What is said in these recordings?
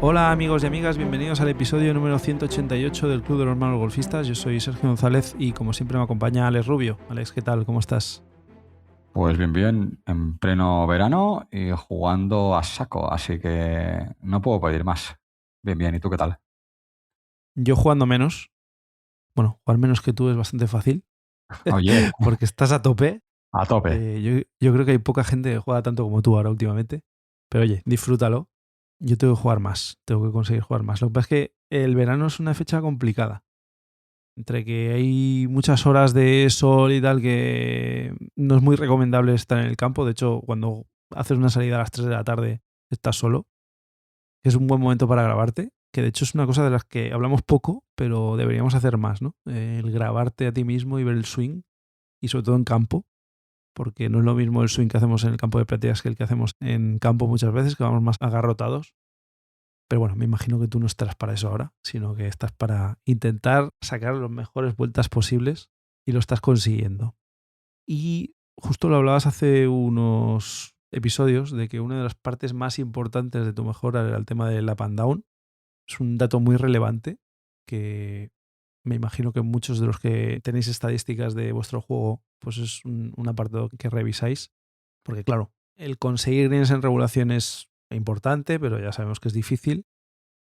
Hola amigos y amigas, bienvenidos al episodio número 188 del Club de los Malos Golfistas. Yo soy Sergio González y como siempre me acompaña Alex Rubio. Alex, ¿qué tal? ¿Cómo estás? Pues bien, en pleno verano y jugando a saco, así que no puedo pedir más. Bien, ¿y tú qué tal? Yo jugando menos. Bueno, jugar menos que tú es bastante fácil Oye, porque estás a tope. a tope. Yo creo que hay poca gente que juega tanto como tú ahora últimamente. Pero oye, disfrútalo. Yo tengo que jugar más, tengo que conseguir jugar más. Lo que pasa es que el verano es una fecha complicada. Entre que hay muchas horas de sol y tal que no es muy recomendable estar en el campo. De hecho, cuando haces una salida a las 3 de la tarde estás solo. Es un buen momento para grabarte, que de hecho es una cosa de las que hablamos poco, pero deberíamos hacer más, ¿no? El grabarte a ti mismo y ver el swing, y sobre todo en campo, porque no es lo mismo el swing que hacemos en el campo de prácticas que el que hacemos en campo muchas veces, que vamos más agarrotados. Pero bueno, me imagino que tú no estarás para eso ahora, sino que estás para intentar sacar las mejores vueltas posibles y lo estás consiguiendo. Y justo lo hablabas hace unos episodios de que una de las partes más importantes de tu mejora era el tema del up and down. Es un dato muy relevante que me imagino que muchos de los que tenéis estadísticas de vuestro juego, pues es un apartado que revisáis. Porque claro, el conseguir greens en regulación es importante, pero ya sabemos que es difícil.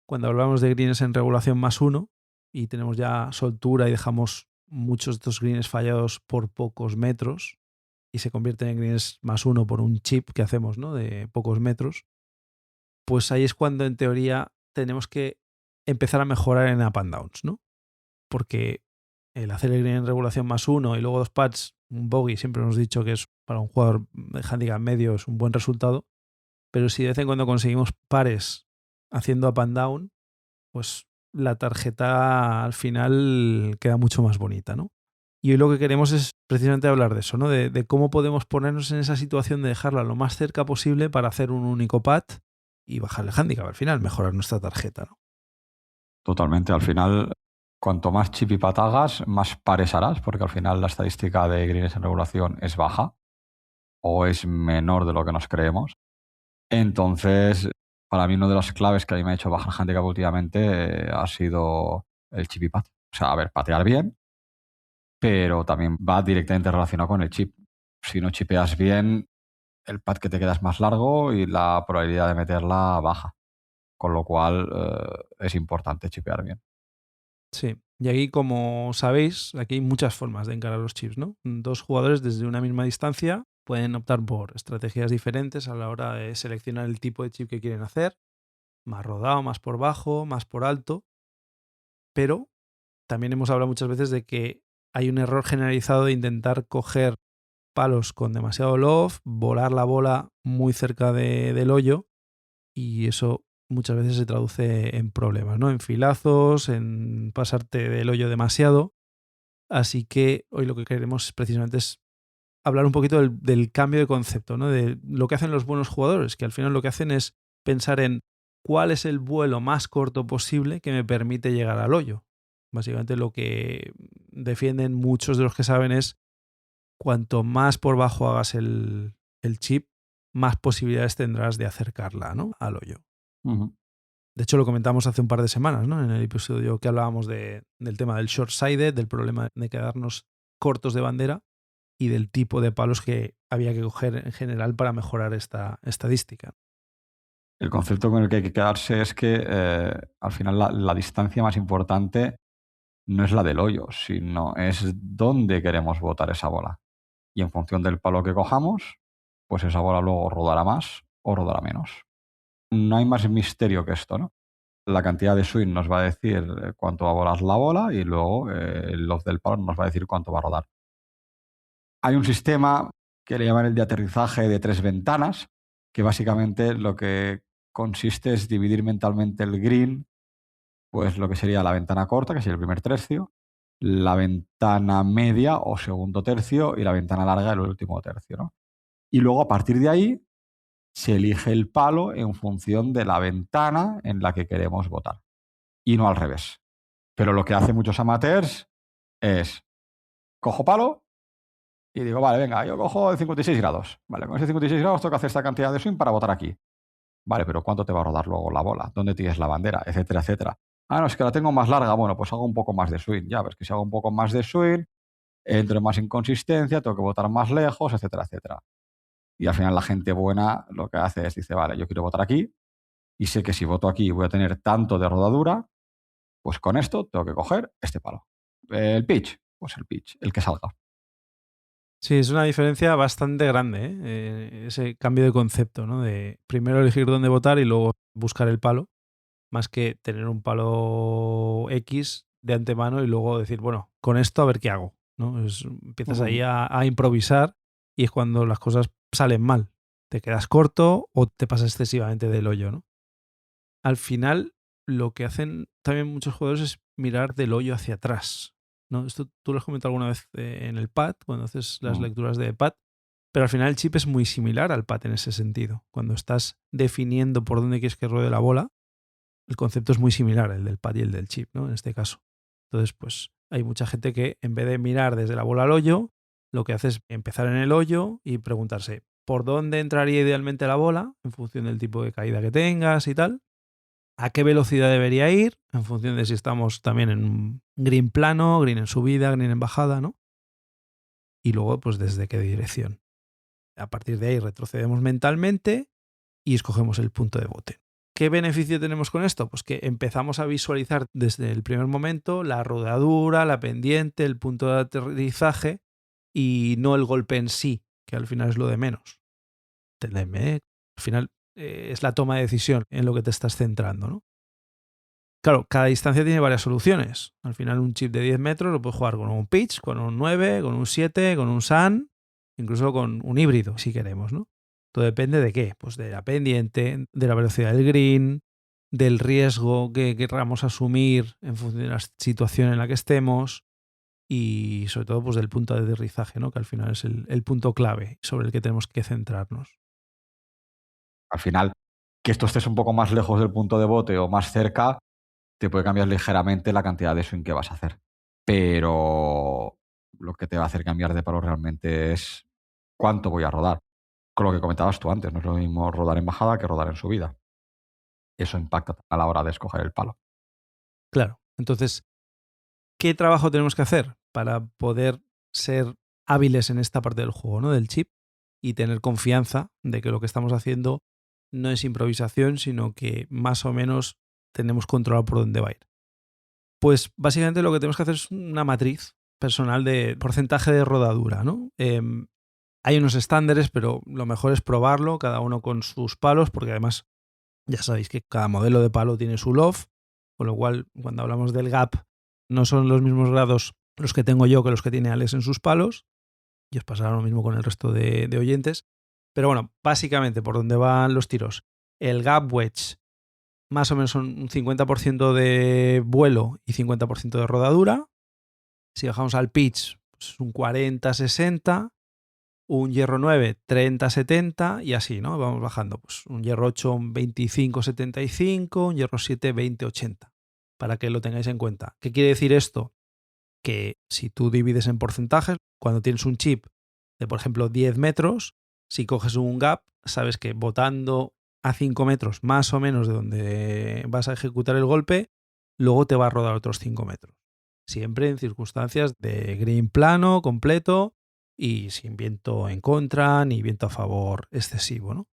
Cuando hablamos de greens en regulación +1 y tenemos ya soltura y dejamos muchos de estos greens fallados por pocos metros y se convierten en greens +1 por un chip que hacemos, ¿no? De pocos metros, pues ahí es cuando en teoría tenemos que empezar a mejorar en up and downs, ¿no? Porque el hacer el green en regulación +1 y luego 2 putts, un bogey, siempre hemos dicho que es para un jugador de handicap medio es un buen resultado, pero si de vez en cuando conseguimos pares haciendo up and down, pues la tarjeta al final queda mucho más bonita, ¿no? Y hoy lo que queremos es precisamente hablar de eso, ¿no? De cómo podemos ponernos en esa situación de dejarla lo más cerca posible para hacer un único putt y bajar el handicap al final, mejorar nuestra tarjeta, ¿no? Totalmente. Al final, cuanto más chip y pat hagas, más pares harás, porque al final la estadística de greens en regulación es baja o es menor de lo que nos creemos. Entonces, para mí una de las claves que a mí me ha hecho bajar handicap últimamente ha sido el chip y pat. O sea, a ver, patear bien, pero también va directamente relacionado con el chip. Si no chipeas bien, el pad que te queda es más largo y la probabilidad de meterla baja. Con lo cual es importante chipear bien. Sí. Y aquí, como sabéis, aquí hay muchas formas de encarar los chips, ¿no? Dos jugadores desde una misma distancia pueden optar por estrategias diferentes a la hora de seleccionar el tipo de chip que quieren hacer, más rodado, más por bajo, más por alto, pero también hemos hablado muchas veces de que hay un error generalizado de intentar coger palos con demasiado loft, volar la bola muy cerca del hoyo y eso muchas veces se traduce en problemas, ¿no? En filazos, en pasarte del hoyo demasiado. Así que hoy lo que queremos precisamente es hablar un poquito del cambio de concepto, ¿no? De lo que hacen los buenos jugadores, que al final lo que hacen es pensar en cuál es el vuelo más corto posible que me permite llegar al hoyo. Básicamente lo que defienden muchos de los que saben es cuanto más por bajo hagas el chip, más posibilidades tendrás de acercarla, ¿no? Al hoyo. Ujú. De hecho, lo comentamos hace un par de semanas, ¿no? En el episodio que hablábamos del tema del short-sided, del problema de quedarnos cortos de bandera y del tipo de palos que había que coger en general para mejorar esta estadística. El concepto con el que hay que quedarse es que al final la distancia más importante no es la del hoyo, sino es dónde queremos botar esa bola. Y en función del palo que cojamos, pues esa bola luego rodará más o rodará menos. No hay más misterio que esto, ¿no? La cantidad de swing nos va a decir cuánto va a volar la bola y luego el loft del palo nos va a decir cuánto va a rodar. Hay un sistema que le llaman el de aterrizaje de 3 ventanas, que básicamente lo que consiste es dividir mentalmente el green, pues lo que sería la ventana corta, que sería el primer tercio, la ventana media o segundo tercio y la ventana larga, el último tercio, ¿no? Y luego a partir de ahí se elige el palo en función de la ventana en la que queremos votar y no al revés. Pero lo que hacen muchos amateurs es cojo palo Y digo, vale, venga, yo cojo de 56 grados. Vale, con ese 56 grados tengo que hacer esta cantidad de swing para botar aquí. Vale, pero ¿cuánto te va a rodar luego la bola? ¿Dónde tienes la bandera? Etcétera, etcétera. Ah, no, es que la tengo más larga. Bueno, pues hago un poco más de swing. Ya ves que si hago un poco más de swing, entro en más inconsistencia, tengo que botar más lejos, etcétera, etcétera. Y al final la gente buena lo que hace es, dice, vale, yo quiero botar aquí y sé que si voto aquí voy a tener tanto de rodadura, pues con esto tengo que coger este palo. El pitch, pues el pitch, el que salga. Sí, es una diferencia bastante grande, ¿eh? Ese cambio de concepto, ¿no? De primero elegir dónde votar y luego buscar el palo, más que tener un palo X de antemano y luego decir, bueno, con esto a ver qué hago, ¿no? Empiezas ahí a improvisar y es cuando las cosas salen mal. Te quedas corto o te pasas excesivamente del hoyo, ¿no? Al final, lo que hacen también muchos jugadores es mirar del hoyo hacia atrás, ¿no? Esto tú lo has comentado alguna vez en el pad, cuando haces las Mm. lecturas de pad, pero al final el chip es muy similar al pad en ese sentido. Cuando estás definiendo por dónde quieres que ruede la bola, el concepto es muy similar, el del pad y el del chip, ¿no? En este caso. Entonces, pues hay mucha gente que en vez de mirar desde la bola al hoyo, lo que hace es empezar en el hoyo y preguntarse por dónde entraría idealmente la bola, en función del tipo de caída que tengas y tal, a qué velocidad debería ir, en función de si estamos también en un green plano, green en subida, green en bajada, ¿no? Y luego, pues desde qué dirección. A partir de ahí retrocedemos mentalmente y escogemos el punto de bote. ¿Qué beneficio tenemos con esto? Pues que empezamos a visualizar desde el primer momento la rodadura, la pendiente, el punto de aterrizaje y no el golpe en sí, que al final es lo de menos. Entendedme, ¿eh? Al final es la toma de decisión en lo que te estás centrando, ¿no? Claro, cada distancia tiene varias soluciones. Al final un chip de 10 metros lo puedes jugar con un pitch, con un 9, con un 7, con un sun, incluso con un híbrido si queremos, ¿no? Todo depende de qué, pues de la pendiente, de la velocidad del green, del riesgo que queramos asumir en función de la situación en la que estemos y sobre todo pues del punto de aterrizaje, ¿no? Que al final es el punto clave sobre el que tenemos que centrarnos. Al final, que esto estés un poco más lejos del punto de bote o más cerca, te puede cambiar ligeramente la cantidad de swing que vas a hacer. Pero lo que te va a hacer cambiar de palo realmente es cuánto voy a rodar. Con lo que comentabas tú antes, no es lo mismo rodar en bajada que rodar en subida. Eso impacta a la hora de escoger el palo. Claro. Entonces, ¿qué trabajo tenemos que hacer para poder ser hábiles en esta parte del juego, ¿no? Del chip y tener confianza de que lo que estamos haciendo no es improvisación, sino que más o menos tenemos controlado por dónde va a ir. Pues básicamente lo que tenemos que hacer es una matriz personal de porcentaje de rodadura, ¿no? Hay unos estándares, pero lo mejor es probarlo, cada uno con sus palos, porque además ya sabéis que cada modelo de palo tiene su loft, con lo cual cuando hablamos del gap no son los mismos grados los que tengo yo que los que tiene Alex en sus palos, y os pasará lo mismo con el resto de oyentes. Pero bueno, básicamente por donde van los tiros, el gap wedge más o menos son un 50% de vuelo y 50% de rodadura. Si bajamos al pitch, pues un 40-60, un hierro 9, 30-70 y así, ¿no? Vamos bajando. Pues un hierro 8, un 25-75, un hierro 7, 20-80, para que lo tengáis en cuenta. ¿Qué quiere decir esto? Que si tú divides en porcentajes, cuando tienes un chip de, por ejemplo, 10 metros, si coges un gap, sabes que botando a 5 metros más o menos de donde vas a ejecutar el golpe, luego te va a rodar otros 5 metros. Siempre en circunstancias de green plano, completo y sin viento en contra ni viento a favor excesivo, ¿no?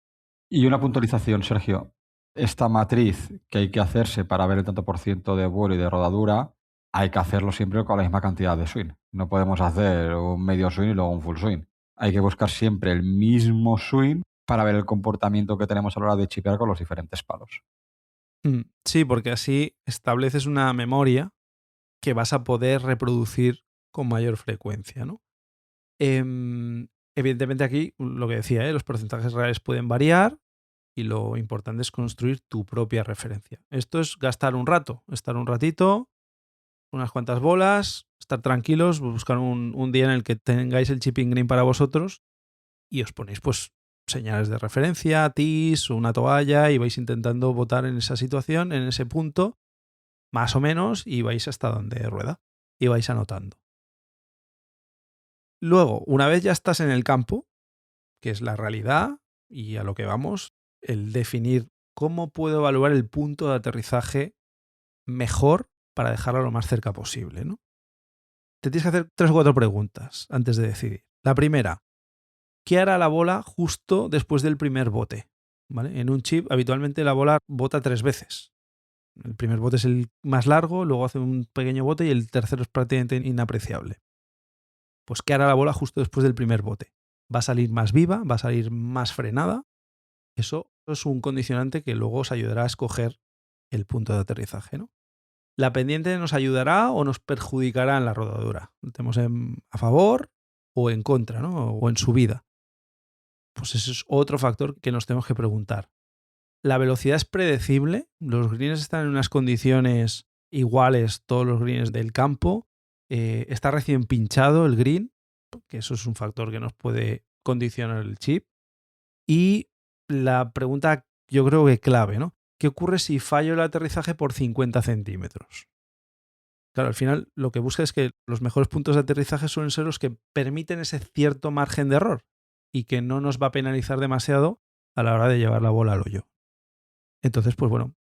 Y una puntualización, Sergio. Esta matriz que hay que hacerse para ver el tanto por ciento de vuelo y de rodadura, hay que hacerlo siempre con la misma cantidad de swing. No podemos hacer un medio swing y luego un full swing. Hay que buscar siempre el mismo swing para ver el comportamiento que tenemos a la hora de chipear con los diferentes palos. Sí, porque así estableces una memoria que vas a poder reproducir con mayor frecuencia, ¿no? Evidentemente aquí, lo que decía, los porcentajes reales pueden variar y lo importante es construir tu propia referencia. Esto es gastar un rato, estar un ratito, unas cuantas bolas, estar tranquilos, buscar un día en el que tengáis el chipping green para vosotros y os ponéis pues señales de referencia, tis, una toalla y vais intentando votar en esa situación, en ese punto, más o menos, y vais hasta donde rueda y vais anotando. Luego, una vez ya estás en el campo, que es la realidad y a lo que vamos, el definir cómo puedo evaluar el punto de aterrizaje mejor para dejarlo lo más cerca posible, ¿no? Te tienes que hacer 3 o 4 preguntas antes de decidir. La primera, ¿qué hará la bola justo después del primer bote? ¿Vale? En un chip habitualmente la bola bota 3 veces. El primer bote es el más largo, luego hace un pequeño bote y el tercero es prácticamente inapreciable. Pues ¿qué hará la bola justo después del primer bote? ¿Va a salir más viva? ¿Va a salir más frenada? Eso es un condicionante que luego os ayudará a escoger el punto de aterrizaje, ¿no? ¿La pendiente nos ayudará o nos perjudicará en la rodadura? ¿Lo tenemos a favor o en contra, ¿no? O en subida? Pues ese es otro factor que nos tenemos que preguntar. ¿La velocidad es predecible? ¿Los greens están en unas condiciones iguales todos los greens del campo? ¿Está recién pinchado el green? Que eso es un factor que nos puede condicionar el chip. Y la pregunta yo creo que clave, ¿no? ¿Qué ocurre si fallo el aterrizaje por 50 centímetros? Claro, al final lo que busca es que los mejores puntos de aterrizaje suelen ser los que permiten ese cierto margen de error y que no nos va a penalizar demasiado a la hora de llevar la bola al hoyo. Entonces, pues bueno,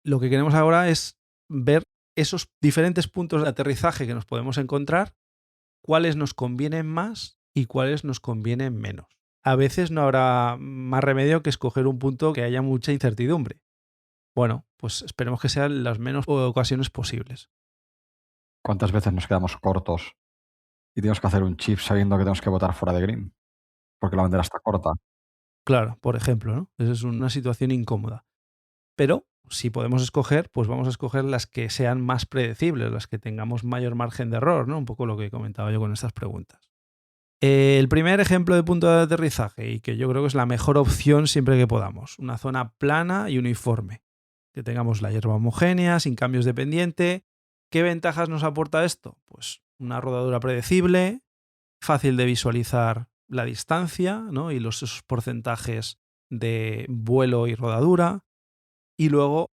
lo que queremos ahora es ver esos diferentes puntos de aterrizaje que nos podemos encontrar, cuáles nos convienen más y cuáles nos convienen menos. A veces no habrá más remedio que escoger un punto que haya mucha incertidumbre. Bueno, pues esperemos que sean las menos ocasiones posibles. ¿Cuántas veces nos quedamos cortos y tenemos que hacer un chip sabiendo que tenemos que botar fuera de green? Porque la bandera está corta. Claro, por ejemplo, ¿no? Esa es una situación incómoda. Pero si podemos escoger, pues vamos a escoger las que sean más predecibles, las que tengamos mayor margen de error, ¿no? Un poco lo que comentaba yo con estas preguntas. El primer ejemplo de punto de aterrizaje, y que yo creo que es la mejor opción siempre que podamos, una zona plana y uniforme, que tengamos la hierba homogénea, sin cambios de pendiente. ¿Qué ventajas nos aporta esto? Pues una rodadura predecible, fácil de visualizar la distancia, ¿no? Y esos porcentajes de vuelo y rodadura. Y luego,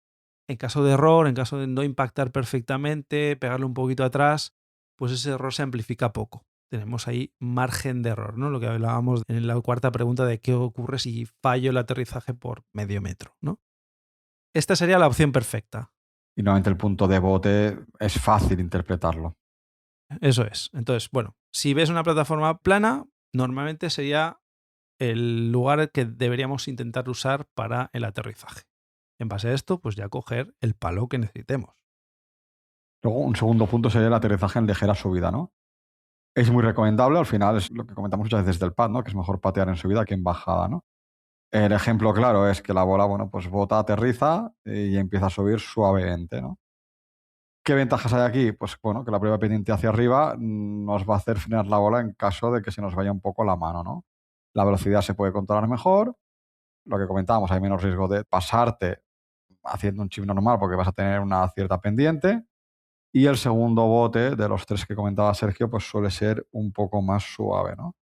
en caso de error, en caso de no impactar perfectamente, pegarle un poquito atrás, pues ese error se amplifica poco. Tenemos ahí margen de error, ¿no? Lo que hablábamos en la cuarta pregunta de qué ocurre si fallo el aterrizaje por medio metro, ¿no? Esta sería la opción perfecta. Y normalmente el punto de bote es fácil interpretarlo. Eso es. Entonces, bueno, si ves una plataforma plana, normalmente sería el lugar que deberíamos intentar usar para el aterrizaje. En base a esto, pues ya coger el palo que necesitemos. Luego, un segundo punto sería el aterrizaje en ligera subida, ¿no? Es muy recomendable, al final es lo que comentamos muchas veces del pad, ¿no? Que es mejor patear en subida que en bajada, ¿no? El ejemplo claro es que la bola, bueno, pues bota, aterriza y empieza a subir suavemente, ¿no? ¿Qué ventajas hay aquí? Pues bueno, que la prueba pendiente hacia arriba nos va a hacer frenar la bola en caso de que se nos vaya un poco la mano, ¿no? La velocidad se puede controlar mejor, lo que comentábamos, hay menos riesgo de pasarte haciendo un chip normal porque vas a tener una cierta pendiente. Y el segundo bote de los 3 que comentaba Sergio, pues suele ser un poco más suave, ¿no?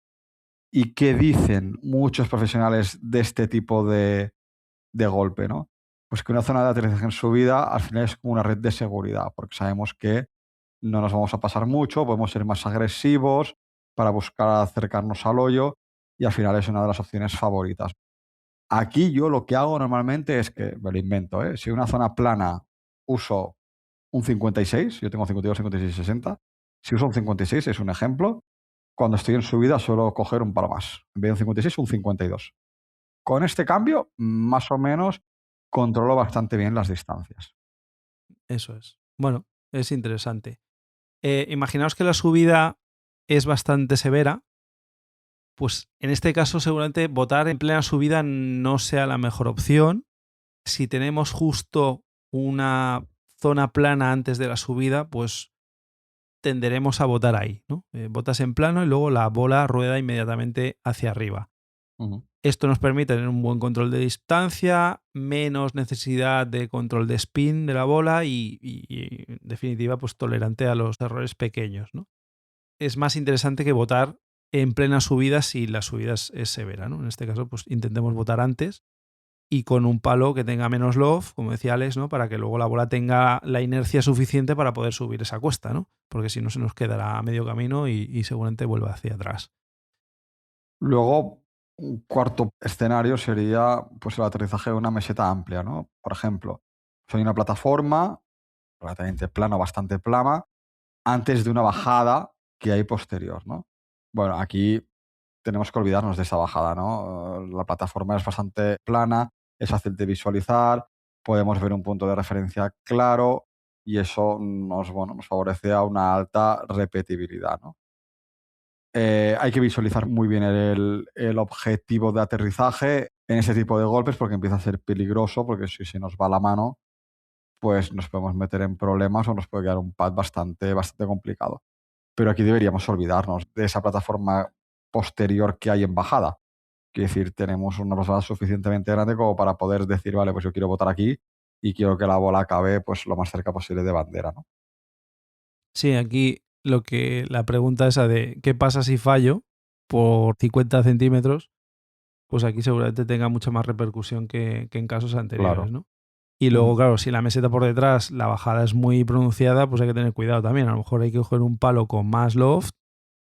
¿Y qué dicen muchos profesionales de este tipo de golpe, ¿no? Pues que una zona de aterrizaje en subida al final es como una red de seguridad, porque sabemos que no nos vamos a pasar mucho, podemos ser más agresivos para buscar acercarnos al hoyo y al final es una de las opciones favoritas. Aquí yo lo que hago normalmente es que, me lo invento, ¿eh? Si una zona plana uso un 56, yo tengo 52, 56, 60. Si uso un 56, es un ejemplo, cuando estoy en subida suelo coger un palo más. En vez de un 56, un 52. Con este cambio, más o menos, controlo bastante bien las distancias. Eso es. Bueno, es interesante. Imaginaos que la subida es bastante severa, pues en este caso seguramente votar en plena subida no sea la mejor opción. Si tenemos justo una zona plana antes de la subida, pues tenderemos a votar ahí, ¿no? Botas en plano y luego la bola rueda inmediatamente hacia arriba. Ujú. Esto nos permite tener un buen control de distancia, menos necesidad de control de spin de la bola y en definitiva, pues tolerante a los errores pequeños, ¿no? Es más interesante que votar en plena subida si la subida es severa, ¿no? En este caso, pues intentemos votar antes y con un palo que tenga menos loft, como decía Alex, ¿no? Para que luego la bola tenga la inercia suficiente para poder subir esa cuesta, ¿no? Porque si no se nos quedará a medio camino y seguramente vuelve hacia atrás. Luego, un cuarto escenario sería pues, el aterrizaje de una meseta amplia, ¿no? Por ejemplo, hay una plataforma relativamente plana o bastante plana antes de una bajada que hay posterior, ¿no? Bueno, aquí tenemos que olvidarnos de esa bajada, ¿no? La plataforma es bastante plana, es fácil de visualizar, podemos ver un punto de referencia claro y eso nos favorece a una alta repetibilidad, ¿no? Hay que visualizar muy bien el objetivo de aterrizaje en ese tipo de golpes porque empieza a ser peligroso, porque si se nos va la mano, pues nos podemos meter en problemas o nos puede quedar un pad bastante complicado. Pero aquí deberíamos olvidarnos de esa plataforma posterior que hay en bajada. Quiero decir, tenemos una pasada suficientemente grande como para poder decir, vale, pues yo quiero botar aquí y quiero que la bola acabe pues lo más cerca posible de bandera, ¿no? Sí, aquí la pregunta esa de ¿qué pasa si fallo por 50 centímetros? Pues aquí seguramente tenga mucha más repercusión que en casos anteriores, Claro. ¿no? Y luego, claro, si la meseta por detrás, la bajada es muy pronunciada, pues hay que tener cuidado también. A lo mejor hay que coger un palo con más loft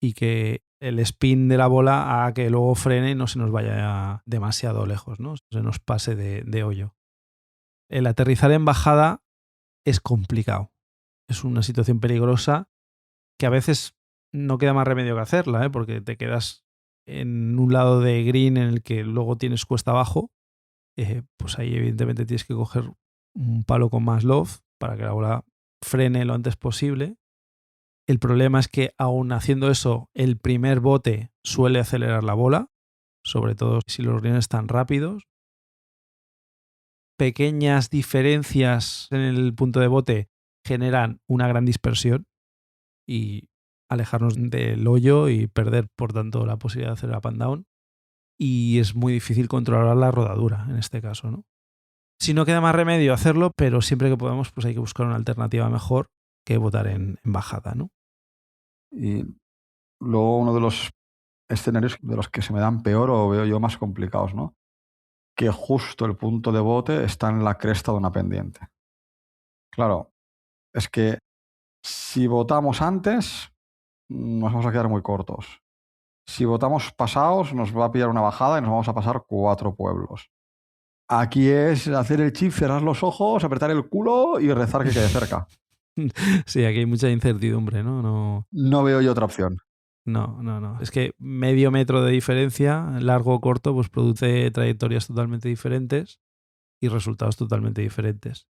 y que el spin de la bola haga que luego frene y no se nos vaya demasiado lejos, ¿no? Se nos pase de hoyo. El aterrizar en bajada es complicado. Es una situación peligrosa que a veces no queda más remedio que hacerla, ¿eh? Porque te quedas en un lado de green en el que luego tienes cuesta abajo. Pues ahí evidentemente tienes que coger un palo con más loft para que la bola frene lo antes posible. El problema es que aún haciendo eso, el primer bote suele acelerar la bola, sobre todo si los greens están rápidos. Pequeñas diferencias en el punto de bote generan una gran dispersión y alejarnos del hoyo y perder, por tanto, la posibilidad de hacer up and down. Y es muy difícil controlar la rodadura en este caso, ¿no? Si no queda más remedio hacerlo, pero siempre que podemos, pues hay que buscar una alternativa mejor que botar en bajada, ¿no? Y luego uno de los escenarios de los que se me dan peor o veo yo más complicados, ¿no? Que justo el punto de bote está en la cresta de una pendiente. Claro, es que si votamos antes, nos vamos a quedar muy cortos. Si votamos pasados, nos va a pillar una bajada y nos vamos a pasar 4 pueblos. Aquí es hacer el chip, cerrar los ojos, apretar el culo y rezar que quede cerca. Sí, aquí hay mucha incertidumbre, ¿no? No veo yo otra opción. No. Es que medio metro de diferencia, largo o corto, pues produce trayectorias totalmente diferentes y resultados totalmente diferentes.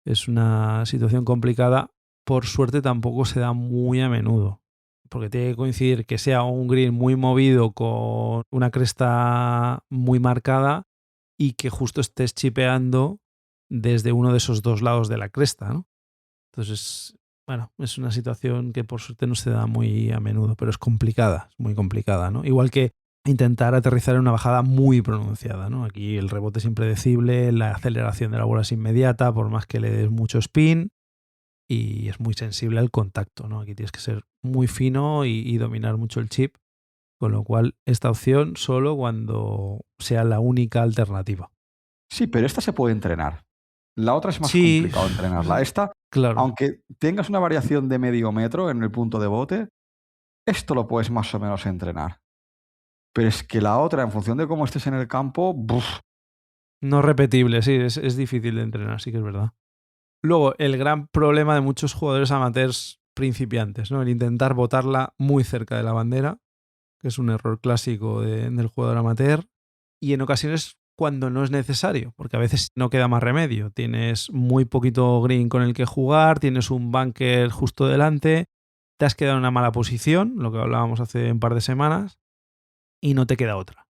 Es una situación complicada. Por suerte tampoco se da muy a menudo, porque tiene que coincidir que sea un green muy movido con una cresta muy marcada y que justo estés chipeando desde uno de esos dos lados de la cresta, ¿no? Entonces, bueno, es una situación que por suerte no se da muy a menudo, pero es complicada, es muy complicada, ¿no? Igual que intentar aterrizar en una bajada muy pronunciada, ¿no? Aquí el rebote es impredecible, la aceleración de la bola es inmediata, por más que le des mucho spin, y es muy sensible al contacto, ¿no? Aquí tienes que ser muy fino y dominar mucho el chip, con lo cual esta opción solo cuando sea la única alternativa. Sí, pero esta se puede entrenar. La otra es más Sí, complicado entrenarla. Esta, claro. aunque tengas una variación de medio metro en el punto de bote, esto lo puedes más o menos entrenar. Pero es que la otra, en función de cómo estés en el campo, ¡buf! No repetible, sí, es difícil de entrenar, sí que es verdad. Luego, el gran problema de muchos jugadores amateurs principiantes, ¿no? El intentar botarla muy cerca de la bandera, que es un error clásico del jugador amateur, y en ocasiones cuando no es necesario, porque a veces no queda más remedio. Tienes muy poquito green con el que jugar, tienes un bunker justo delante, te has quedado en una mala posición, lo que hablábamos hace un par de semanas, y no te queda otra.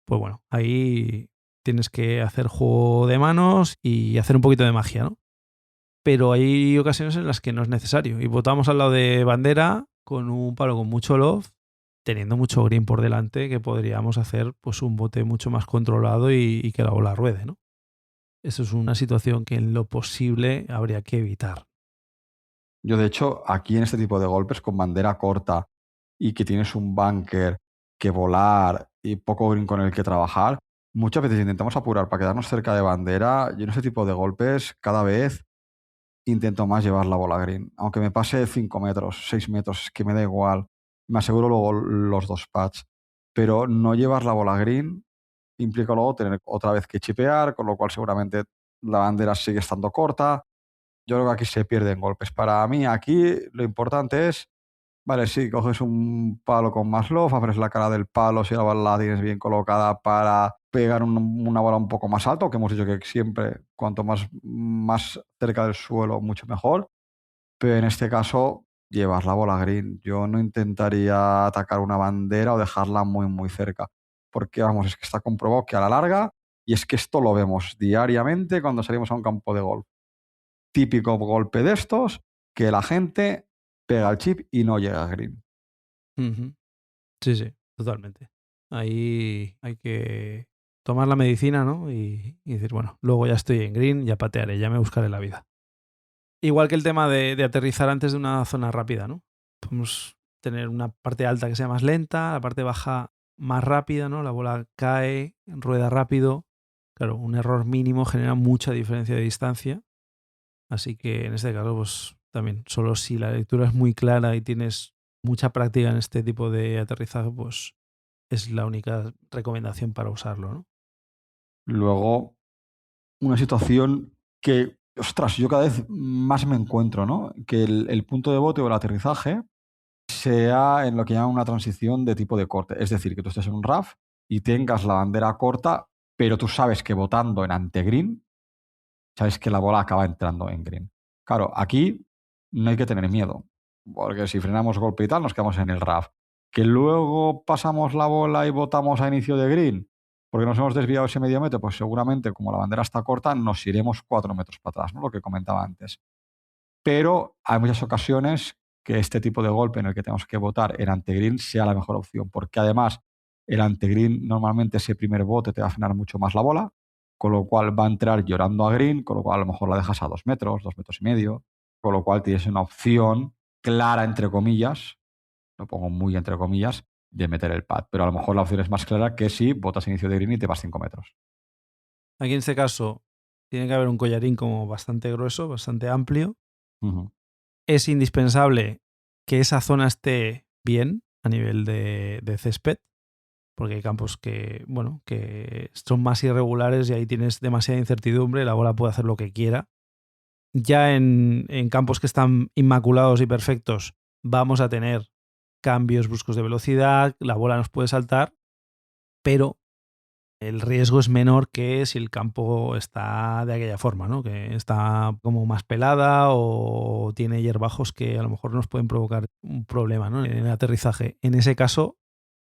Pues bueno, ahí tienes que hacer juego de manos y hacer un poquito de magia, ¿no? Pero hay ocasiones en las que no es necesario. Y votamos al lado de bandera con un palo con mucho love, teniendo mucho green por delante, que podríamos hacer pues un bote mucho más controlado y que la bola ruede, ¿no? Eso es una situación que en lo posible habría que evitar. Yo, de hecho, aquí en este tipo de golpes con bandera corta y que tienes un bunker que volar y poco green con el que trabajar, muchas veces intentamos apurar para quedarnos cerca de bandera. Yo en ese tipo de golpes cada vez intento más llevar la bola green. Aunque me pase 5 metros, 6 metros, es que me da igual. Me aseguro luego los 2 pads. Pero no llevar la bola green implica luego tener otra vez que chipear, con lo cual seguramente la bandera sigue estando corta. Yo creo que aquí se pierden golpes. Para mí aquí lo importante es, vale, sí, coges un palo con más loft, abres la cara del palo si la bola la tienes bien colocada para pegar una bola un poco más alto, que hemos dicho que siempre cuanto más cerca del suelo, mucho mejor. Pero en este caso, llevar la bola green. Yo no intentaría atacar una bandera o dejarla muy, muy cerca. Porque, vamos, es que está comprobado que a la larga, y es que esto lo vemos diariamente cuando salimos a un campo de golf. Típico golpe de estos, que la gente pega el chip y no llega a green. Ujú. Sí, sí, totalmente. Ahí hay que tomar la medicina, ¿no? Y decir, bueno, luego ya estoy en green, ya patearé, ya me buscaré la vida. Igual que el tema de aterrizar antes de una zona rápida, ¿no? Podemos tener una parte alta que sea más lenta, la parte baja más rápida, ¿no? La bola cae, rueda rápido. Claro, un error mínimo genera mucha diferencia de distancia. Así que en este caso, pues también, solo si la lectura es muy clara y tienes mucha práctica en este tipo de aterrizaje, pues es la única recomendación para usarlo, ¿no? Luego, una situación que, ostras, yo cada vez más me encuentro, ¿no? Que el punto de bote o el aterrizaje sea en lo que llaman una transición de tipo de corte. Es decir, que tú estés en un RAF y tengas la bandera corta, pero tú sabes que botando en ante-green, sabes que la bola acaba entrando en green. Claro, aquí no hay que tener miedo, porque si frenamos golpe y tal, nos quedamos en el RAF. Que luego pasamos la bola y botamos a inicio de green, porque nos hemos desviado ese medio metro, pues seguramente, como la bandera está corta, nos iremos 4 metros para atrás, ¿no? Lo que comentaba antes. Pero hay muchas ocasiones que este tipo de golpe en el que tenemos que votar en antegreen sea la mejor opción, porque además el antegreen normalmente ese primer bote te va a frenar mucho más la bola, con lo cual va a entrar llorando a green, con lo cual a lo mejor la dejas a 2 metros, 2 metros y medio, con lo cual tienes una opción clara, entre comillas, lo pongo muy entre comillas, de meter el pad. Pero a lo mejor la opción es más clara que si botas a inicio de green y te vas 5 metros. Aquí en este caso tiene que haber un collarín como bastante grueso, bastante amplio. Ujú. Es indispensable que esa zona esté bien a nivel de césped, porque hay campos que, bueno, que son más irregulares y ahí tienes demasiada incertidumbre, la bola puede hacer lo que quiera. Ya en campos que están inmaculados y perfectos vamos a tener cambios bruscos de velocidad, la bola nos puede saltar, pero el riesgo es menor que si el campo está de aquella forma, ¿no? Que está como más pelada o tiene hierbajos que a lo mejor nos pueden provocar un problema, ¿no? En el aterrizaje. En ese caso,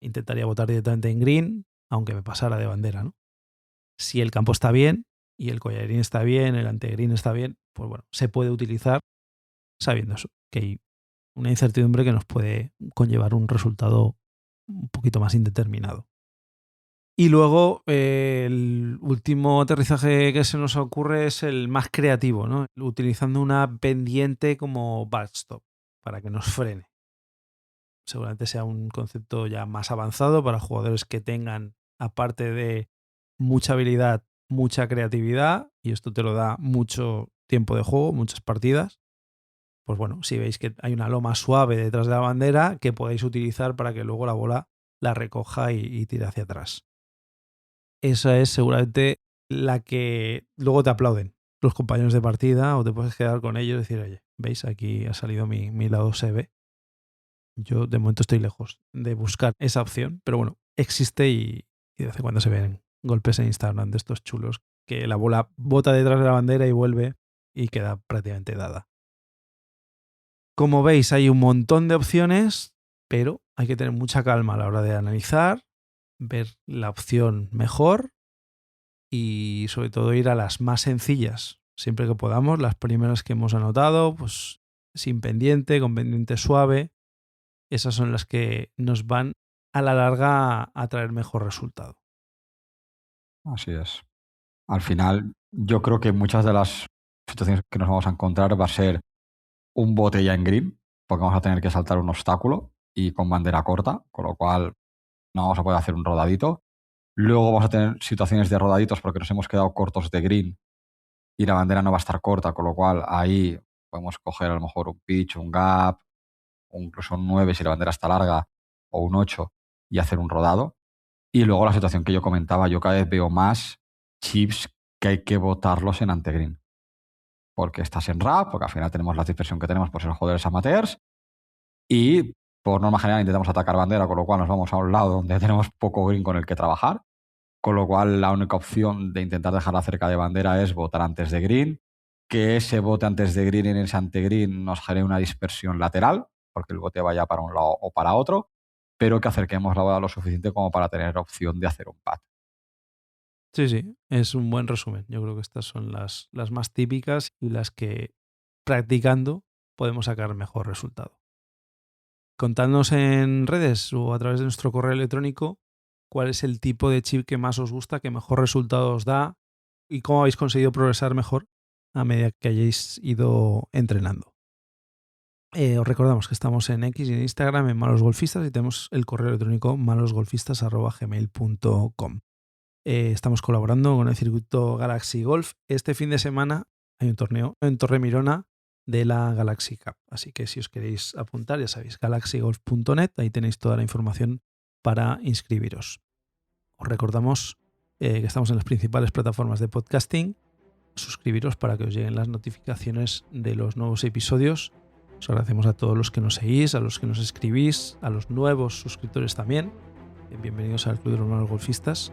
intentaría botar directamente en green, aunque me pasara de bandera, ¿no? Si el campo está bien y el collarín está bien, el antegreen está bien, pues bueno, se puede utilizar sabiendo eso, que hay una incertidumbre que nos puede conllevar un resultado un poquito más indeterminado. Y luego el último aterrizaje que se nos ocurre es el más creativo, ¿no? Utilizando una pendiente como backstop para que nos frene. Seguramente sea un concepto ya más avanzado para jugadores que tengan, aparte de mucha habilidad, mucha creatividad, y esto te lo da mucho tiempo de juego, muchas partidas. Pues bueno, si veis que hay una loma suave detrás de la bandera, que podéis utilizar para que luego la bola la recoja y tire hacia atrás. Esa es seguramente la que luego te aplauden los compañeros de partida o te puedes quedar con ellos y decir, oye, ¿veis? Aquí ha salido mi lado SB. Yo de momento estoy lejos de buscar esa opción, pero bueno, existe y de vez en cuando se ven golpes en Instagram de estos chulos que la bola bota detrás de la bandera y vuelve y queda prácticamente dada. Como veis, hay un montón de opciones, pero hay que tener mucha calma a la hora de analizar, ver la opción mejor y sobre todo ir a las más sencillas, siempre que podamos, las primeras que hemos anotado, pues sin pendiente, con pendiente suave, esas son las que nos van a la larga a traer mejor resultado. Así es. Al final, yo creo que muchas de las situaciones que nos vamos a encontrar va a ser un bote ya en green, porque vamos a tener que saltar un obstáculo y con bandera corta, con lo cual no vamos a poder hacer un rodadito. Luego vamos a tener situaciones de rodaditos porque nos hemos quedado cortos de green y la bandera no va a estar corta, con lo cual ahí podemos coger a lo mejor un pitch, un gap, o incluso un 9 si la bandera está larga, o un 8 y hacer un rodado. Y luego la situación que yo comentaba, yo cada vez veo más chips que hay que botarlos en antegreen. Porque estás en RAP, porque al final tenemos la dispersión que tenemos por ser jugadores amateurs y por norma general intentamos atacar bandera, con lo cual nos vamos a un lado donde tenemos poco green con el que trabajar. Con lo cual, la única opción de intentar dejarla cerca de bandera es votar antes de green. Que ese bote antes de green en ese antegreen nos genere una dispersión lateral, porque el bote vaya para un lado o para otro, pero que acerquemos la bola lo suficiente como para tener opción de hacer un pad. Sí, es un buen resumen. Yo creo que estas son las más típicas y las que practicando podemos sacar mejor resultado. Contadnos en redes o a través de nuestro correo electrónico cuál es el tipo de chip que más os gusta, que mejor resultado os da y cómo habéis conseguido progresar mejor a medida que hayáis ido entrenando. Os recordamos que estamos en X y en Instagram en Malos Golfistas y tenemos el correo electrónico malosgolfistas@gmail.com. Estamos colaborando con el circuito Galaxy Golf. Este fin de semana hay un torneo en Torremirona de la Galaxy Cup. Así que si os queréis apuntar, ya sabéis, galaxygolf.net, ahí tenéis toda la información para inscribiros. Os recordamos que estamos en las principales plataformas de podcasting. Suscribiros para que os lleguen las notificaciones de los nuevos episodios. Os agradecemos a todos los que nos seguís, a los que nos escribís, a los nuevos suscriptores también. Bienvenidos al Club de los Malos Golfistas.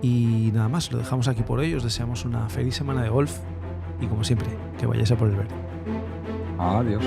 Y nada más, lo dejamos aquí por hoy. Os deseamos una feliz semana de golf y como siempre, que vayáis a por el verde. Adiós.